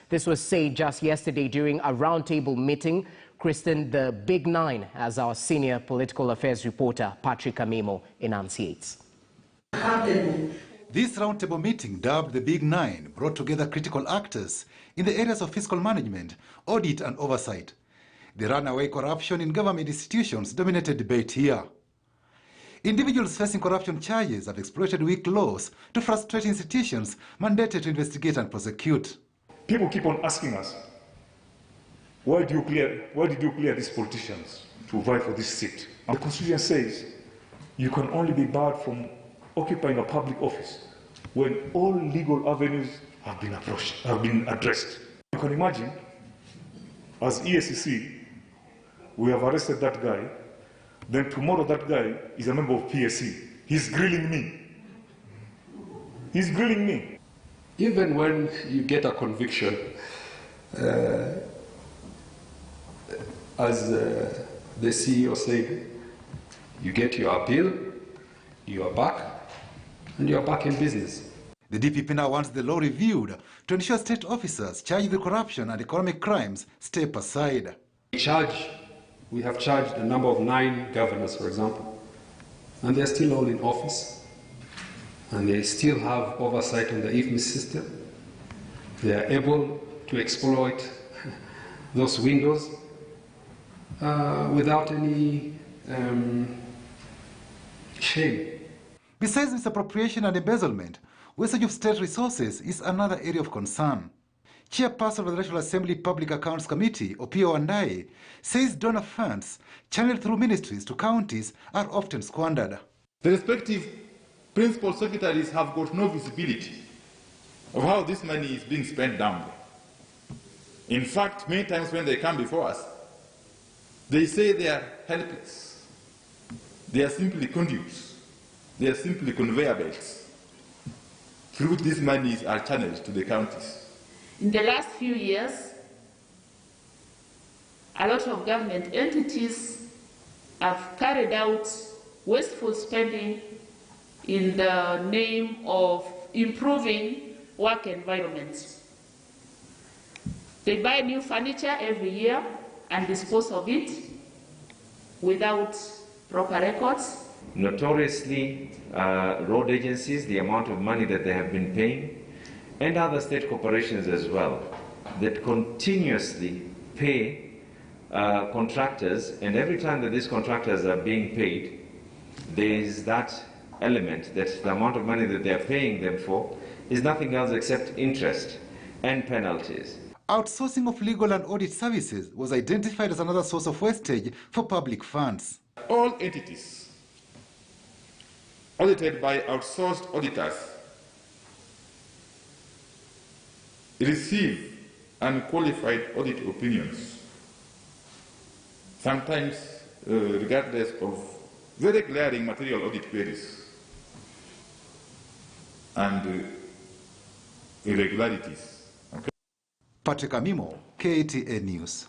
This was said just yesterday during a roundtable meeting christened the Big Nine, as our senior political affairs reporter Patrick Amimo enunciates. This roundtable meeting, dubbed the Big Nine, brought together critical actors in the areas of fiscal management, audit and oversight. The runaway corruption in government institutions dominated debate here. Individuals facing corruption charges have exploited weak laws to frustrate institutions mandated to investigate and prosecute. People keep on asking us, why did you clear these politicians to vie for this seat? And the Constitution says you can only be barred from occupying a public office when all legal avenues have been addressed. You can imagine, as EACC, we have arrested that guy, then tomorrow that guy is a member of PSC. He's grilling me. He's grilling me. Even when you get a conviction, as the CEO said, you get your appeal, you are back, and you are back in business. The DPP now wants the law reviewed to ensure state officers charged with corruption and economic crimes step aside. We have charged a number of 9 governors, for example, and they're still all in office, and they still have oversight on the IFMIS system. They are able to exploit those windows without any shame. Besides misappropriation and embezzlement, wastage of state resources is another area of concern. Chairperson of the National Assembly Public Accounts Committee, Opio Wandayi, says donor funds channeled through ministries to counties are often squandered. The respective principal secretaries have got no visibility of how this money is being spent down there. In fact, many times when they come before us, they say they are helpless. They are simply conduits. They are simply conveyor belts through which these monies are channeled to the counties. In the last few years, a lot of government entities have carried out wasteful spending in the name of improving work environments. They buy new furniture every year and dispose of it without proper records. Notoriously, road agencies, the amount of money that they have been paying, and other state corporations as well, that continuously pay contractors, and every time that these contractors are being paid, there is that element that the amount of money that they are paying them for is nothing else except interest and penalties. Outsourcing of legal and audit services was identified as another source of wastage for public funds. All entities audited by outsourced auditors receive unqualified audit opinions, sometimes regardless of very glaring material audit queries and irregularities. Okay. Patrick Amimo, KTN News.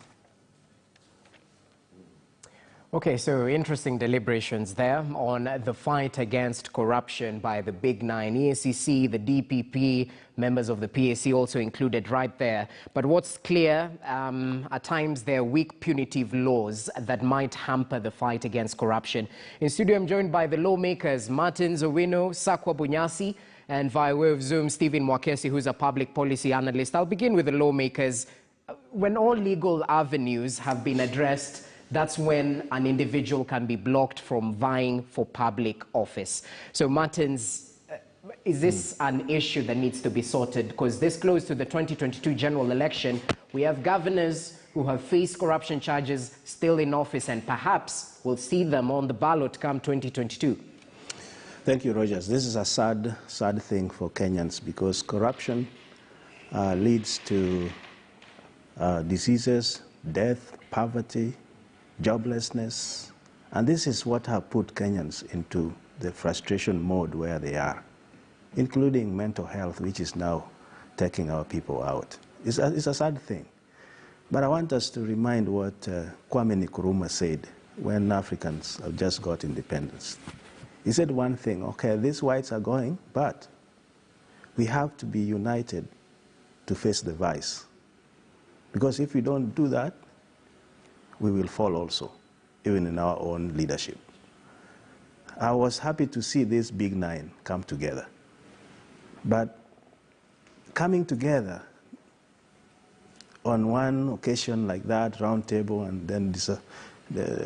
Okay, so interesting deliberations there on the fight against corruption by the Big Nine. EACC, the DPP, members of the PAC also included right there. But what's clear, at times there are weak punitive laws that might hamper the fight against corruption. In studio, I'm joined by the lawmakers, Martin Owino, Sakwa Bunyasi, and via way of Zoom, Stephen Mwakesi, who's a public policy analyst. I'll begin with the lawmakers. When all legal avenues have been addressed, that's when an individual can be blocked from vying for public office. So, Martins, is this an issue that needs to be sorted? Because this close to the 2022 general election, we have governors who have faced corruption charges still in office, and perhaps we'll see them on the ballot come 2022. Thank you, Rogers. This is a sad thing for Kenyans, because corruption leads to diseases, death, poverty, joblessness, and this is what have put Kenyans into the frustration mode where they are, including mental health, which is now taking our people out. It's a sad thing. But I want us to remind what Kwame Nkrumah said when Africans have just got independence. He said one thing, okay, these whites are going, but we have to be united to face the vice. Because if we don't do that, we will fall also, even in our own leadership. I was happy to see this big nine come together. But coming together on one occasion like that, round table, and then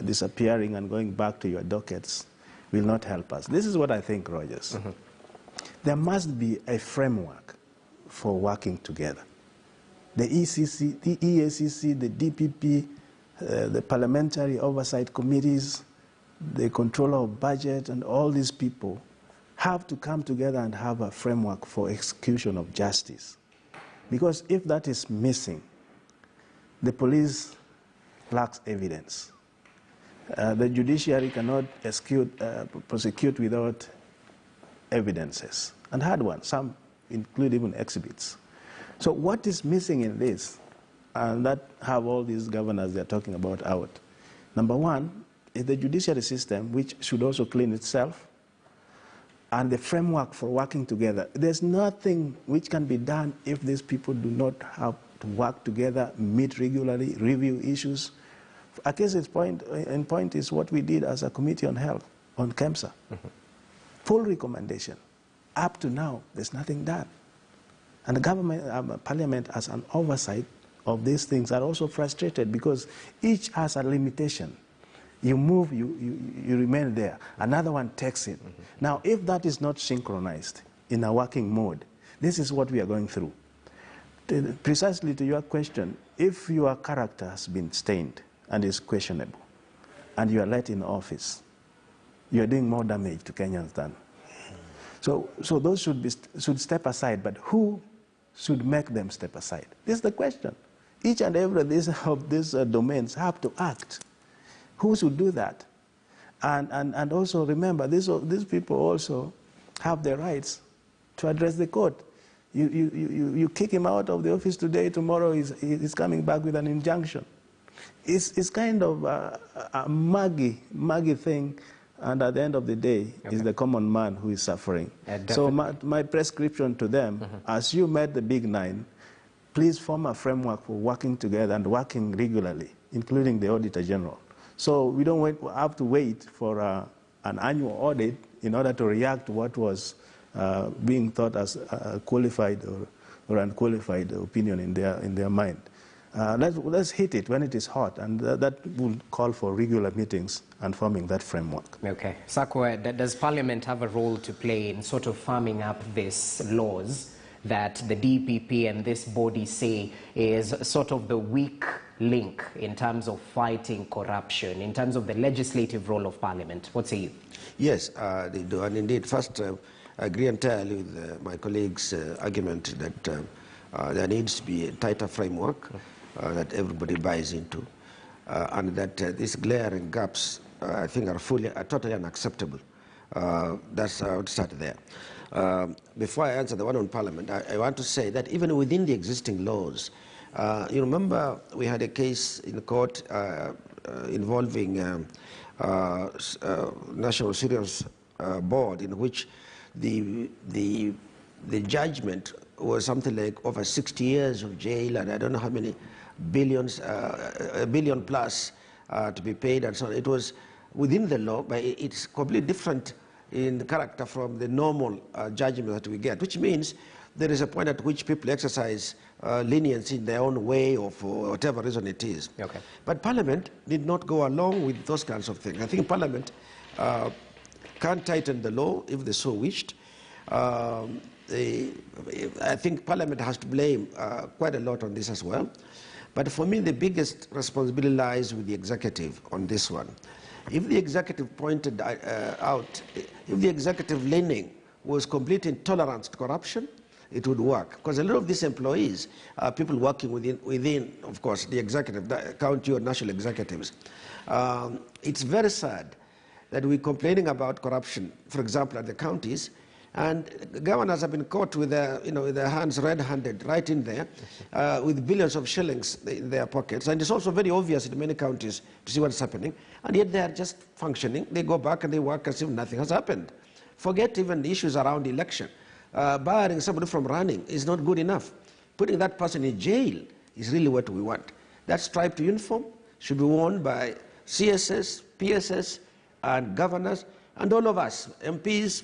disappearing and going back to your dockets will not help us. This is what I think, Rogers. Mm-hmm. There must be a framework for working together. The ECC, the EACC, the DPP, the parliamentary oversight committees, the controller of budget, and all these people have to come together and have a framework for execution of justice. Because if that is missing, the police lacks evidence. The judiciary cannot prosecute without evidences, and hard ones, some include even exhibits. So what is missing in this, and that have all these governors they're talking about out? Number one is the judiciary system, which should also clean itself, and the framework for working together. There's nothing which can be done if these people do not have to work together, meet regularly, review issues. A case in point is what we did as a committee on health, on KEMSA. Mm-hmm. Full recommendation. Up to now, there's nothing done. And the government, parliament as an oversight of these things are also frustrated because each has a limitation. You move, you remain there. Another one takes it. Mm-hmm. Now, if that is not synchronized in a working mode, this is what we are going through. Precisely to your question, if your character has been stained and is questionable, and you are let in office, you are doing more damage to Kenyans than. So those should step aside, but who should make them step aside? This is the question. Each and every of these domains have to act. Who should do that? And also remember, these people also have the rights to address the court. You kick him out of the office today, tomorrow he's coming back with an injunction. It's kind of a muggy thing, and at the end of the day, it's the common man who is suffering. So my prescription to them, as you met the big nine, please form a framework for working together and working regularly, including the Auditor General. So we don't have to wait for an annual audit in order to react to what was being thought as a qualified or unqualified opinion in their mind. Let's hit it when it is hot, and that will call for regular meetings and forming that framework. Okay. Sakwa, does Parliament have a role to play in sort of farming up these laws that the DPP and this body say is sort of the weak link in terms of fighting corruption, in terms of the legislative role of Parliament? What say you? Yes, they do. And indeed, first, I agree entirely with my colleague's argument that there needs to be a tighter framework that everybody buys into, and that these glaring gaps, I think, are totally unacceptable. That's I would start there. Before I answer the one on Parliament, I want to say that even within the existing laws, you remember we had a case in the court involving National Serious Board, in which the judgment was something like over 60 years of jail, and I don't know how many billions, a billion plus to be paid, and so on. It was within the law, but it's completely different in character from the normal judgment that we get, which means there is a point at which people exercise leniency in their own way or for whatever reason it is. Okay. But Parliament did not go along with those kinds of things. I think Parliament can tighten the law if they so wished. I think Parliament has to blame quite a lot on this as well. But for me, the biggest responsibility lies with the executive on this one. If the executive pointed out, if the executive leaning was complete intolerance to corruption, it would work. Because a lot of these employees are people working within of course, the executive, the county or national executives. It's very sad that we're complaining about corruption, for example, at the counties, and governors have been caught with their, with their hands red-handed right in there, with billions of shillings in their pockets. And it's also very obvious in many counties to see what's happening. And yet they are just functioning. They go back and they work as if nothing has happened. Forget even the issues around election. Barring somebody from running is not good enough. Putting that person in jail is really what we want. That striped uniform should be worn by CSS, PSS, and governors, and all of us, MPs,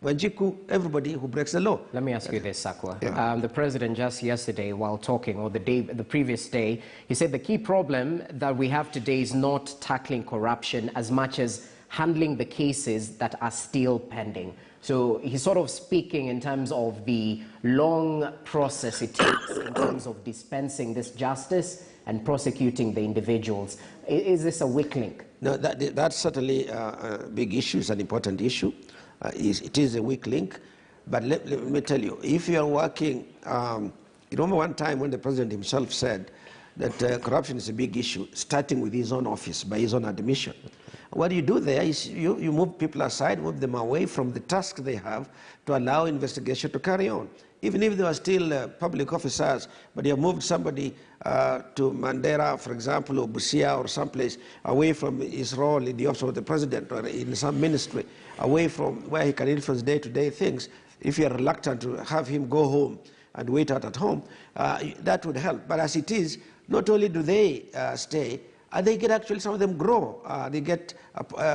Wajiku, everybody who breaks the law. Let me ask you this, Sakwa. Yeah. The president just yesterday, while talking, or the previous day, he said the key problem that we have today is not tackling corruption as much as handling the cases that are still pending. So he's sort of speaking in terms of the long process it takes in terms of dispensing this justice and prosecuting the individuals. Is this a weak link? No, that's certainly a big issue. It's an important issue. It is a weak link. But let me tell you, if you are working, you remember one time when the president himself said that corruption is a big issue, starting with his own office, by his own admission. What you do there is you move people aside, move them away from the task they have to allow investigation to carry on. Even if they are still public officers, but you have moved somebody to Mandera, for example, or Busia or someplace, away from his role in the office of the president or in some ministry, away from where he can influence day-to-day things. If you are reluctant to have him go home and wait out at home, that would help. But as it is, not only do they stay, they get actually, some of them grow, they get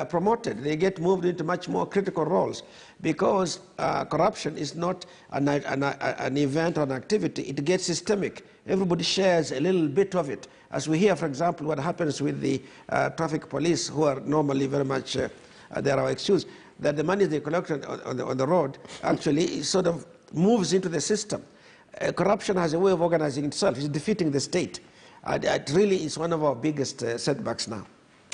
promoted, they get moved into much more critical roles, because corruption is not an event or an activity, it gets systemic. Everybody shares a little bit of it. As we hear, for example, what happens with the traffic police, who are normally very much, they are excused, that the money they collect on the road actually sort of moves into the system. Corruption has a way of organizing itself, it's defeating the state. It really is one of our biggest setbacks now.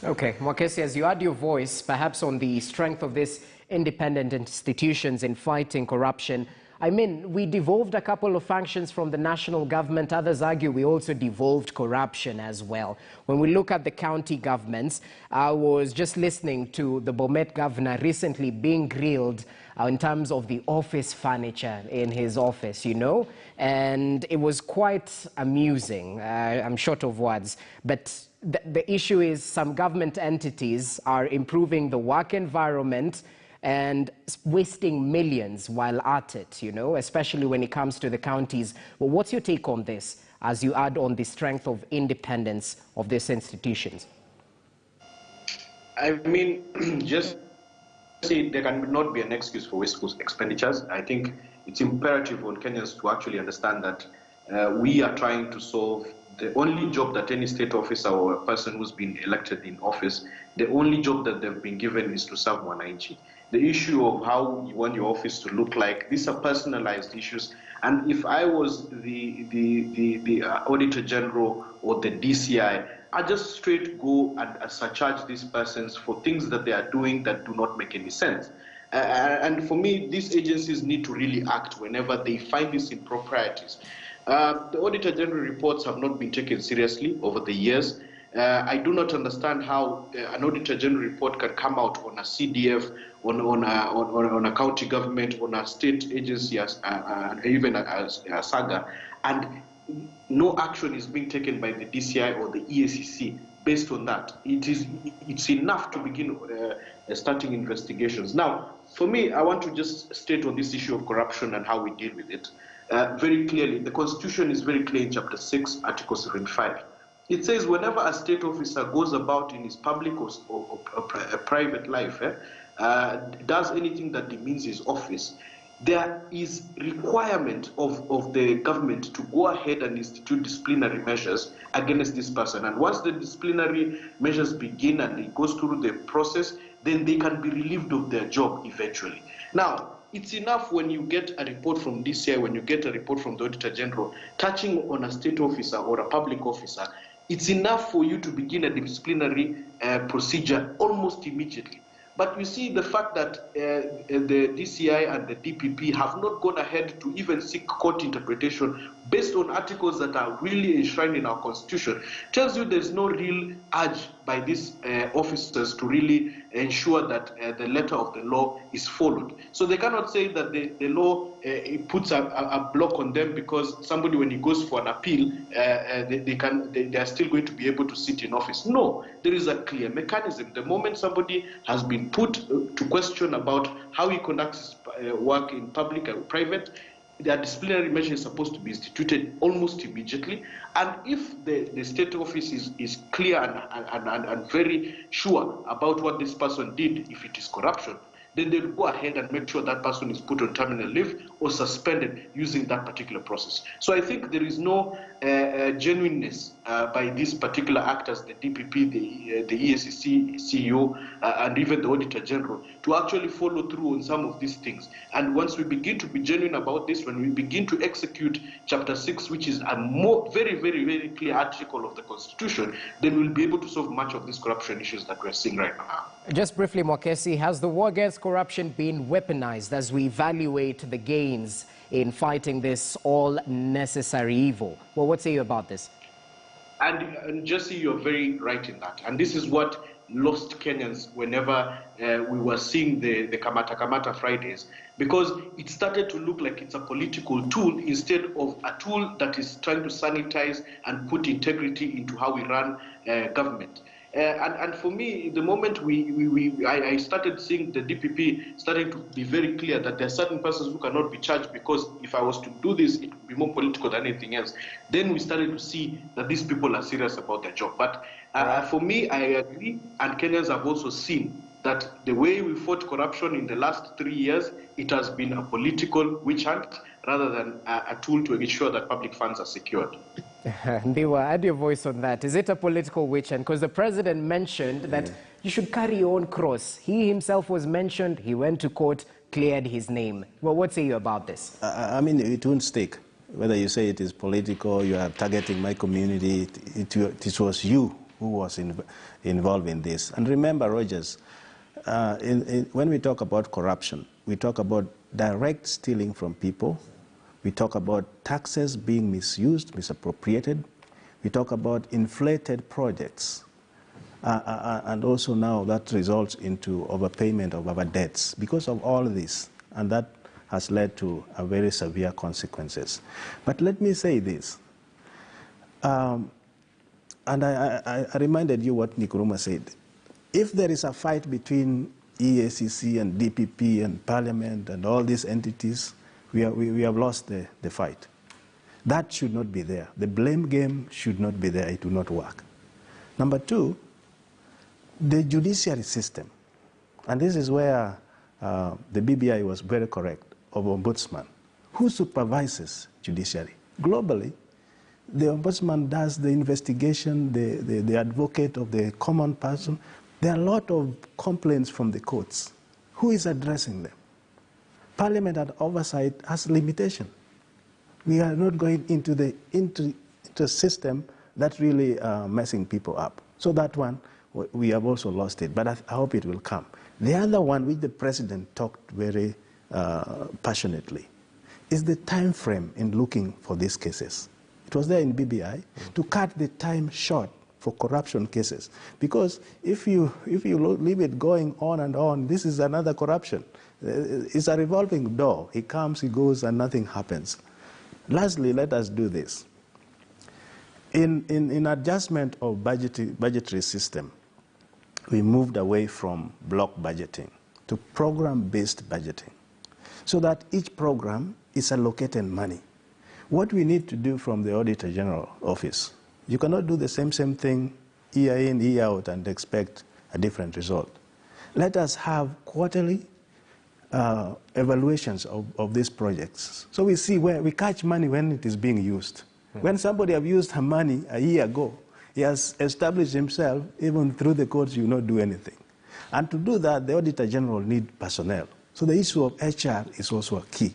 Okay, Mwakesi, as you add your voice, perhaps on the strength of these independent institutions in fighting corruption, I mean, we devolved a couple of functions from the national government. Others argue we also devolved corruption as well. When we look at the county governments, I was just listening to the Bomet governor recently being grilled in terms of the office furniture in his office, you know, and it was quite amusing. I'm short of words, but the issue is some government entities are improving the work environment and wasting millions while at it, you know, especially when it comes to the counties. Well, what's your take on this as you add on the strength of independence of these institutions? I mean, just say there cannot be an excuse for wasteful expenditures. I think it's imperative on Kenyans to actually understand that we are trying to solve the only job that any state officer or a person who's been elected in office, the only job that they've been given is to serve Wananchi. The issue of how you want your office to look like, these are personalized issues. And if I was the Auditor General or the DCI, I just straight go and surcharge these persons for things that they are doing that do not make any sense. And for me, these agencies need to really act whenever they find these improprieties. The Auditor General reports have not been taken seriously over the years. I do not understand how an Auditor General report can come out on a CDF, on a county government, on a state agency, even a SAGA, and no action is being taken by the DCI or the EACC based on that. It's enough to begin starting investigations. Now, for me, I want to just state on this issue of corruption and how we deal with it. Very clearly, the Constitution is very clear in Chapter 6, Article 75. It says whenever a state officer goes about in his public or private life, does anything that demeans his office, there is requirement of the government to go ahead and institute disciplinary measures against this person. And once the disciplinary measures begin and it goes through the process, then they can be relieved of their job eventually. Now, it's enough when you get a report from DCI, when you get a report from the Auditor General touching on a state officer or a public officer, it's enough for you to begin a disciplinary procedure almost immediately. But you see the fact that the DCI and the DPP have not gone ahead to even seek court interpretation based on articles that are really enshrined in our Constitution tells you there's no real urge by these officers to really ensure that the letter of the law is followed. So they cannot say that the law puts a block on them because somebody, when he goes for an appeal, they are still going to be able to sit in office. No, there is a clear mechanism. The moment somebody has been put to question about how he conducts his work in public and private, their disciplinary measure is supposed to be instituted almost immediately. And if the state office is clear and very sure about what this person did, if it is corruption, then they'll go ahead and make sure that person is put on terminal leave or suspended using that particular process. So I think there is no genuineness by these particular actors, the DPP, the EACC CEO, and even the Auditor General, to actually follow through on some of these things. And once we begin to be genuine about this, when we begin to execute Chapter 6, which is a very clear article of the Constitution, then we'll be able to solve much of these corruption issues that we're seeing right now. Just briefly, Mwakesi, has the war against corruption been weaponized as we evaluate the gains in fighting this all necessary evil? Well, what say you about this? And Jesse, you're very right in that. And this is what lost Kenyans whenever we were seeing the Kamata Fridays, because it started to look like it's a political tool instead of a tool that is trying to sanitize and put integrity into how we run government. And for me, the moment I started seeing the DPP starting to be very clear that there are certain persons who cannot be charged because if I was to do this, it would be more political than anything else, then we started to see that these people are serious about their job. But for me, I agree, and Kenyans have also seen that the way we fought corruption in the last 3 years, it has been a political witch hunt rather than a tool to ensure that public funds are secured. Ndiwa, add your voice on that. Is it a political witch hunt? Because the president mentioned that you should carry your own cross. He himself was mentioned, he went to court, cleared his name. Well, what say you about this? I mean, it won't stick. Whether you say it is political, you are targeting my community, it was you who was involved in this. And remember, Rogers, when we talk about corruption, we talk about direct stealing from people. We talk about taxes being misused, misappropriated. We talk about inflated projects. And also now that results into overpayment of our debts because of all this. And that has led to a very severe consequences. But let me say this. And I reminded you what Nkrumah said. If there is a fight between EACC and DPP and Parliament and all these entities, we have lost the fight. That should not be there. The blame game should not be there. It will not work. Number two, the judiciary system. And this is where the BBI was very correct, of ombudsman. Who supervises judiciary? Globally, the ombudsman does the investigation, the advocate of the common person. There are a lot of complaints from the courts. Who is addressing them? Parliament and oversight has limitation. We are not going into the system that really messing people up. So that one, we have also lost it, but I hope it will come. The other one, which the president talked very passionately, is the time frame in looking for these cases. It was there in BBI to cut the time short for corruption cases, because if you leave it going on and on, this is another corruption. It's a revolving door. He comes, he goes, and nothing happens. Lastly, let us do this. In adjustment of budgetary system, we moved away from block budgeting to program-based budgeting, so that each program is allocated money. What we need to do from the Auditor General Office, you cannot do the same thing year in, year out and expect a different result. Let us have quarterly evaluations of these projects. So we see where we catch money when it is being used. When somebody have used her money a year ago, he has established himself, even through the courts, you will not do anything. And to do that, the Auditor General needs personnel. So the issue of HR is also a key,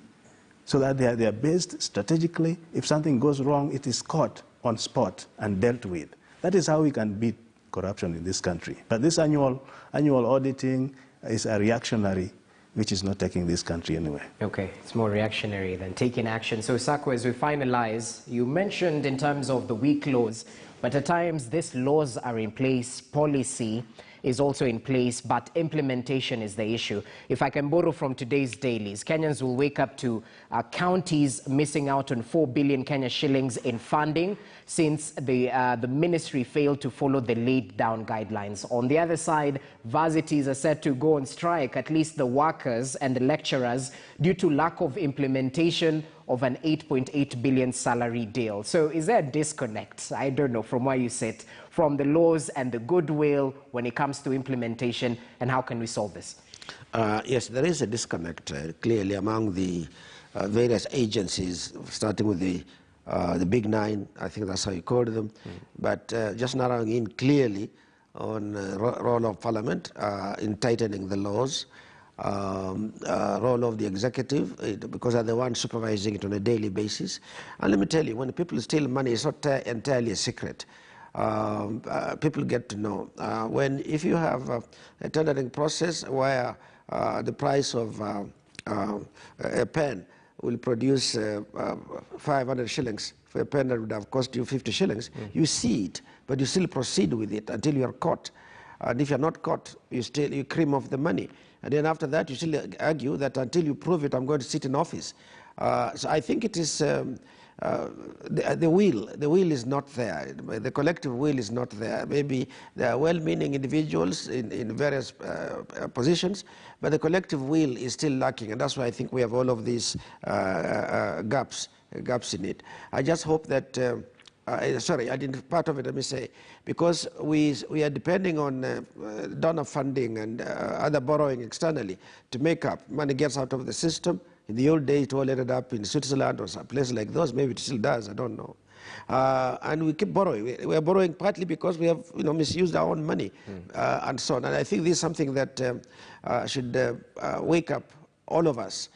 so that they are based strategically. If something goes wrong, it is caught on spot and dealt with. That is how we can beat corruption in this country. But this annual auditing is a reactionary, which is not taking this country anywhere. Okay, it's more reactionary than taking action. So, Sako, as we finalize, you mentioned in terms of the weak laws, but at times these laws are in place, policy is also in place, but implementation is the issue. If I can borrow from today's dailies, Kenyans will wake up to counties missing out on 4 billion Kenya shillings in funding since the ministry failed to follow the laid down guidelines. On the other side, varsities are set to go on strike, at least the workers and the lecturers, due to lack of implementation of an 8.8 billion salary deal. So is there a disconnect, I don't know, from where you sit, from the laws and the goodwill when it comes to implementation, and how can we solve this? Yes, there is a disconnect clearly among the various agencies, starting with the Big Nine, I think that's how you call them, but just narrowing in clearly on role of Parliament in tightening the laws, role of the executive, because they're the ones supervising it on a daily basis. And let me tell you, when people steal money, it's not entirely a secret. People get to know. If you have a tendering process where the price of a pen will produce 500 shillings for a pen that would have cost you 50 shillings, you see it, but you still proceed with it until you are caught. And if you're not caught, you cream off the money. And then after that, you still argue that until you prove it, I'm going to sit in office. So I think it is the will is not there. The collective will is not there. Maybe there are well-meaning individuals in various positions, but the collective will is still lacking, and that's why I think we have all of these gaps in it. I just hope that, sorry, I didn't part of it, let me say, because we are depending on donor funding and other borrowing externally to make up. Money gets out of the system. In the old days, it all ended up in Switzerland or some place like those. Maybe it still does, I don't know. And we keep borrowing. We are borrowing partly because we have misused our own money and so on. And I think this is something that should wake up all of us,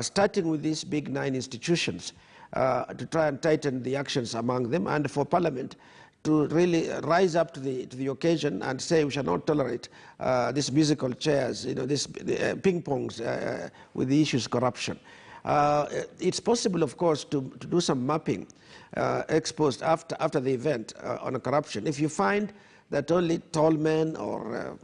starting with these Big Nine institutions, to try and tighten the actions among them, and for Parliament to really rise up to the occasion and say we shall not tolerate these musical chairs, this ping-pongs with the issues corruption. It's possible, of course, to do some mapping exposed after the event on corruption. If you find that only tall men or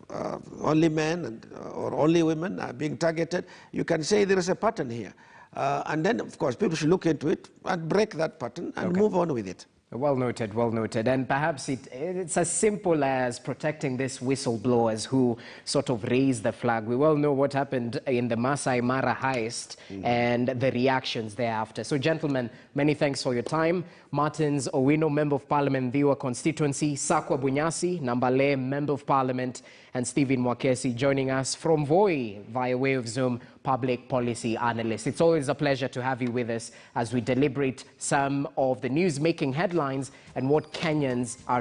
only men or only women are being targeted, you can say there is a pattern here. And then, of course, people should look into it and break that pattern and move on with it. Well noted, well noted. And perhaps it's as simple as protecting these whistleblowers who sort of raise the flag. We well know what happened in the Masai Mara heist and the reactions thereafter. So, gentlemen, many thanks for your time. Martins Owino, Member of Parliament, Dhiwa Constituency, Sakwa Bunyasi, Nambale, Member of Parliament, and Stephen Mwakesi joining us from Voi via way of Zoom, Public Policy Analyst. It's always a pleasure to have you with us as we deliberate some of the news making headlines and what Kenyans are